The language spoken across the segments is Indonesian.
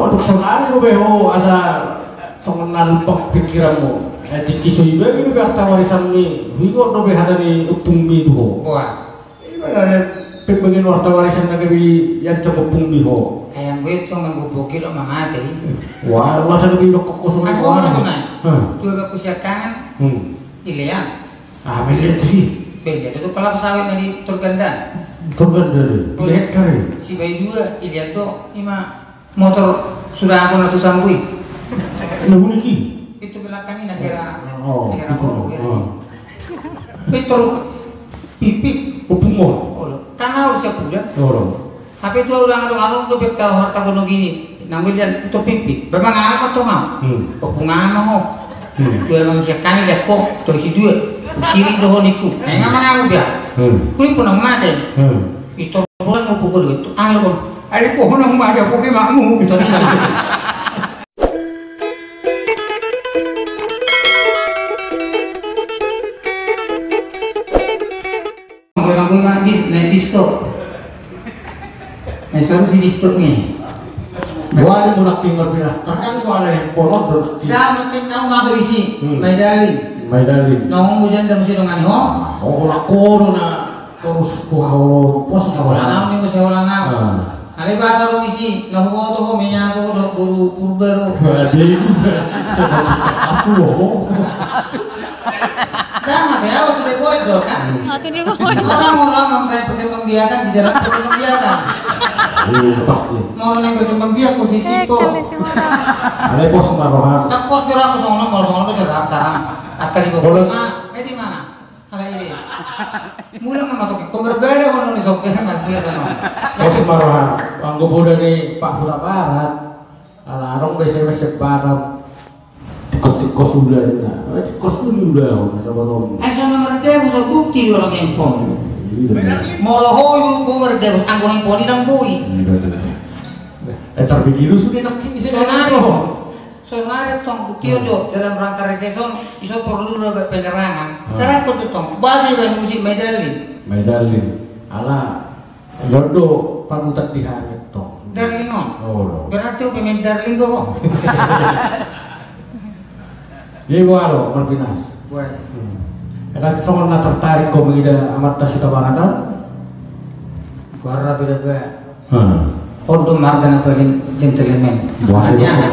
Waduh sekali lo beho asa songenan pikiranmu. Tikiso iba ini berarti warisan ni. Higo do behada ni upung mi tuh. Wah. Ini ada pembagian warta warisan lagi yang coba upung mi ho. Ayang gue tuh nggak bukil lo mama tadi. Wah, masa lebih lo kekosongan Aku orang. tuh nih. Tuh aku siakan. Iya. Ah, beli sih. Beli itu kelapa sawit dari Turganda. Turganda. Lihat kali. Si bayi juga, iya tuh, ima motor sudah aku ratusan bui. Nabuniki. Itu belakangnya nasira. Oh, Betul, pipik. Upumon. Kan harus siap bulan. Oh. Tapi itu orang alung tuh betul harta gunung gini. Nanggur dia itu pipik. Memang apa tuh mah? Kepungan mau. Dua manusia kami lihat kok, tuh si dua. Siri doh niku. Nggak mau dia. Kuli pun nama deh. Itu orang mau pukul itu. Alun. Ada pohon yang ada pokoknya makmu. Itu nih. Gue mandi naik disco. Nah sekarang si disco nih. Gua ada mau nak tinggal pindah. Kan gua ada yang polok berarti. Dah mungkin kamu masuk isi. Medali. Nongong hujan dan mesti dengan ho. Oh lah corona terus kuhalo pos kawan. Anak ni mesti orang nak. Ali bahasa lu isi. Nongong tu ho minyak tu dok guru kurber. Jadi aku loh. Sama kayak waktu dia buat dok kan. Orang-orang sampai perkembang biakan di dalam perkembang biakan. Pasti. Mau neng perkembang biak posisi itu. Ada pos marohan. Tak pos kira aku soalnya mau itu sekarang. Akan di bawah. Di mana? Hal ini. Mulai ngamatuk. Kau berbeda kalau nih sopir mas boleh sama. Pos marohan. Anggo bodoh nih Pak Hula Barat. Alarong bese barat. Tikos udah nah. Tikos dulu udah sama nom. Sama ngerti musuh bukti orang handphone. Mau lohoyu gue ngerti anggo handphone ini boy. Tapi dulu sudah nak tinggi Soalnya tong bukti ojo dalam rangka reseson iso perlu penerangan. Karena aku tuh tong bahasa yang musik medali. Ala jodoh panutan di hari tong. Dari non. Oh. Berarti aku pemain darling kok. Iya gua lo Martinas. Buat. Karena soal nak tertarik kau mengida amat tas tabaratan. Gua beda. Ordo margana paling gentleman. Bahasanya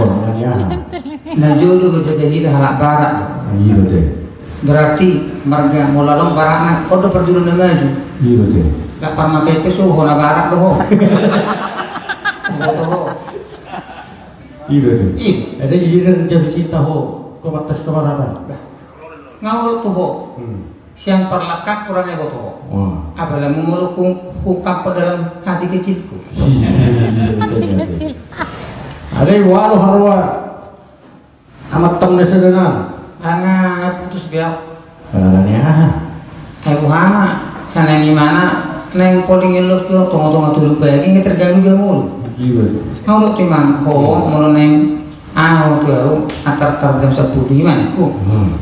nah jodoh berjadi halak barat. Iya deh. Berarti marga molalong barat ordo perjuruan lagi. Iya deh. Lapar mata itu suhu na barat loh. Iya deh. Ada izin jadi cinta ho. Kau batas tabaratan. Ngau tuh ho. Siang perlakat kurangnya ho tuh. Apabila menguruk ungkap dalam hati kecilku. Ada walau harwa amat temne sedana. Anak putus biak. Caranya. Ibu hana sana di mana neng poling elok yo tunggu tulu bae iki terganggu dia mulu. Iya. Ngau di mana? Oh, mulu neng tuh atar jam 10 di mana?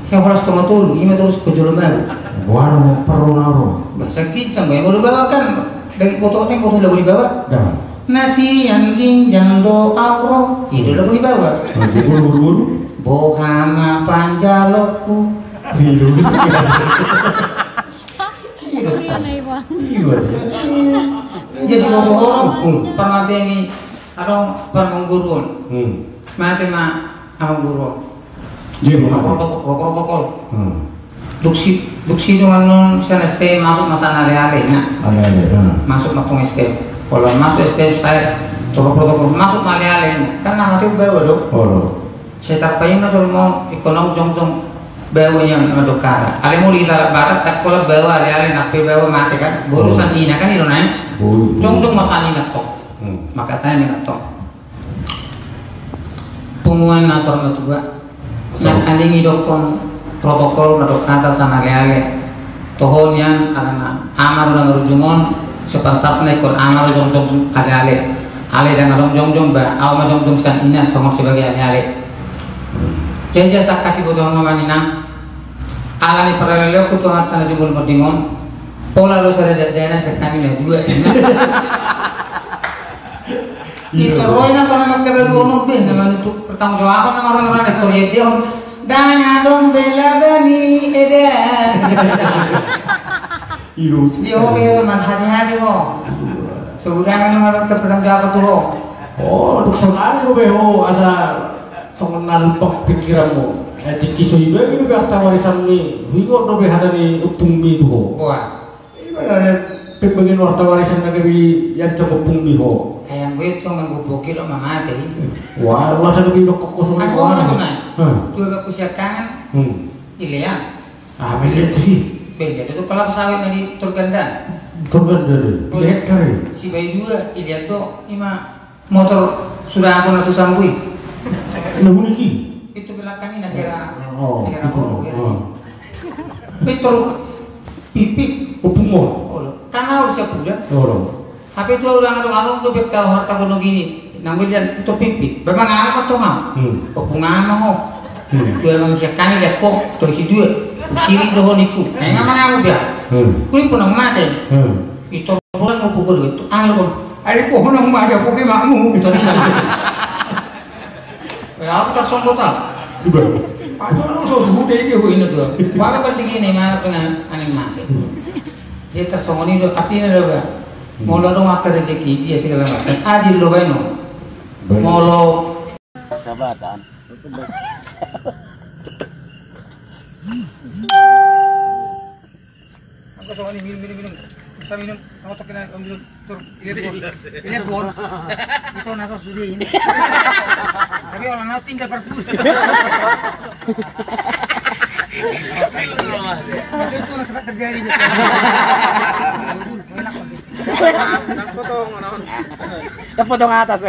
Saya harus tunggu ini terus kejurun baru. Walau perlu naro. Bahasa kicang yang mau dibawa kan dari foto udah boleh bawa. Nasi yang ginjang do auro itu udah boleh bawa. Buru-buru. Bohama panjaloku. Jadi orang pamate ini atau pamungurun. Mati mah amungurun. Dia mana? Pokok. Duksi dengan non sana ST masuk masa nale-ale nah. Masuk matung ST. Kalau masuk ST saya coba protokol masuk nale-ale kan nama itu bawa dong. Saya tak payah nak mau ekonom jong bawanya untuk kara. Ale mau di barat tak kalau bawa ale nak bawa mati kan. Urusan ini kan itu naik. Jong masa ini nak tok. Maka tanya nak tok. Pengumuman nasor juga. Nak alingi dokter protokol untuk kata sana ale. Tohonnya karena amar dan rujungon sepantasnya ikut amar jong ale. Ale dengan jong ba, awam jong san ina sama sebagai ale. Jadi tak kasih butuh ngamanina. Alani paralelo ku tuh tanah jumul merdingon. Pola lo sada dana sekami na dua. Kita roina tanah makka dulu bertanggung jawab sama orang-orang itu ya dia dan adom bela bani ede dia oke man hati-hati kok sudah memang bertanggung jawab tuh oh untuk sekali lo beho asal songan pikiranmu tiki soiba ini berarti warisan nih higo do behada ni utumbi tuh wah ini benar bagian warta warisan negeri yang cukup bumi ho yang gue itu nggak bokil lo mama tadi wah masa lebih kekosongan aku tuh nih tuh aku siapkan ini ya milik sih beda itu kalau pesawat dari Turganda lihat kali si bayi juga ini tuh ima motor sudah aku nanti sambui niki itu belakangnya nasira oh Petrol pipik opumon karena harus siap bulan tapi itu orang alung tuh bet kau harta gunung gini nanggur dia itu pipik memang apa tuh mah opungan mah tu emang siap kami lihat kok tuh si dua siri doh niku nggak mana aku biar kuli pun orang mati itu orang mau pukul itu angin ada pohon yang mati aku kayak makmu itu ya aku tersongkot tak padahal lu so gede dia ini tuh baru penting ini mana dengan aneh mati dia tersongkot ini artinya ada mau lo dong akar rezeki dia segala macam adil lo beno mau lo sabatan aku soal ini minum bisa minum sama tokin ambil tur lihat bor itu nato sudah ini tapi orang nato tinggal perpus itu sempat terjadi potong atas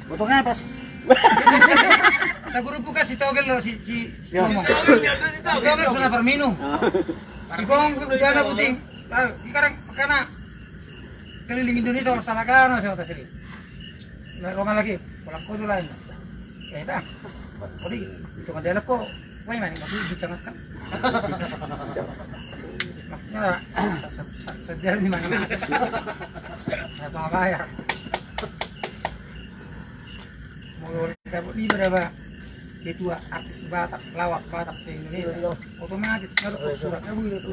potong atas saya guru buka si togel lo si ngomong togel sudah perminum ibong ada puting sekarang karena keliling Indonesia orang salah kan saya kata sini roman lagi pulang kau lain ya itu kodi itu kan dia kok wah mana nggak bisa dicangatkan maksudnya sejarah di mana mana atau apa ya mau dapat di berapa itu artis Batak, lawak Batak se-Indonesia otomatis kalau surat aku itu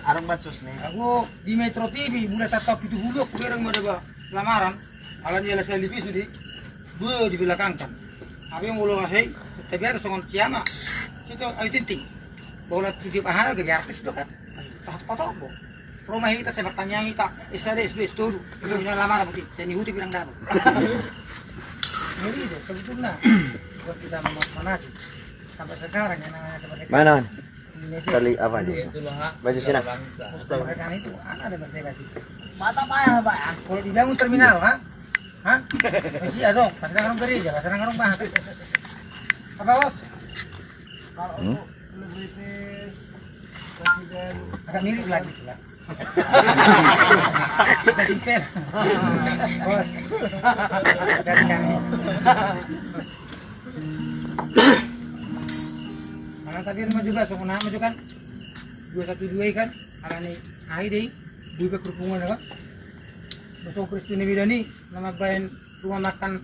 arang bansos nih aku di Metro TV mulai tatap itu dulu aku bareng ada lamaran ala dia lah selfie sudi dua di belakang kan apa yang ulang ngasih tapi ada songon siapa itu ayo tinting bola tujuh pahala ke artis itu kan tak foto bu rumah kita saya bertanya kita SDS itu punya lamaran mungkin saya nihuti bilang dah ini deh sebetulnya buat kita memanasi sampai sekarang yang namanya kemerdekaan mana Indonesia kali apa nih baju sini kemerdekaan itu ada merdeka sih mata payah pak kalau dibangun terminal hah masih ada dong pasang karung gereja pasang karung bahan apa bos kalau selebritis presiden agak mirip lagi lah kita simpel bos dari kami karena tapi nama juga sama nama juga kan 212 kan alani hai deh buka perhubungan kan besok Kristina Widani nama bayan rumah makan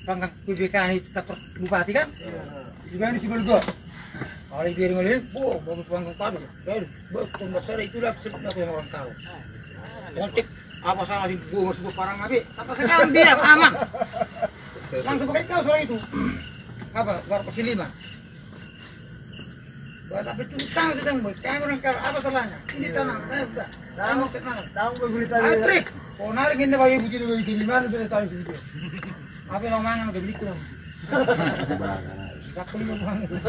panggang PBK ini kantor bupati kan juga ini sibuk juga kalau biar ngelihat, bagus panggung pabrik, betul besar itulah sebabnya aku yang orang tahu. Kontek apa salah sih buang sebuah parang abe, apa sekarang dia aman. Langsung pakai kau soal itu. Apa? Luar pasti 5. Buat apa itu utang sedang buat kamu orang kau apa salahnya? Ini tanah, saya sudah. Kamu tenang. tahu beli tadi Atrik. Oh narik ini bayi begitu begitu di mana sudah tahu begitu. Apa yang mangan ke beli tu. Tak perlu buang itu.